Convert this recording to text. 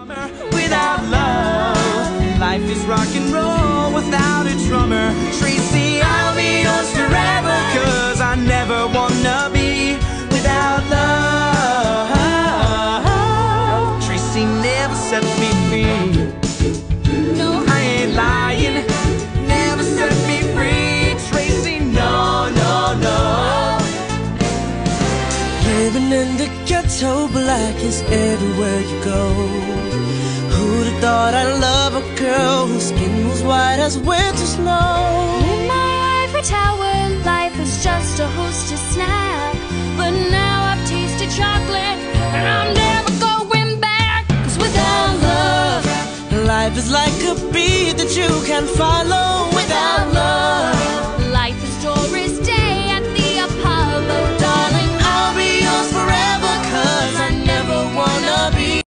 Without love, life is rock and roll without a drummer. Tracy, I'll be yours forever, 'cause I never wanna be without love. Tracy never set me free. No, I ain't lying. Never set me free. Tracy, no, no, no. Living in the ghetto, black is everywhere you go. Who'd have thought I'd love a girl whose skin was white as winter snow? In my ivory tower, life was just a hostess snack. But now I've tasted chocolate, and I'm never going back. 'Cause without love, life is like a beat that you can't follow.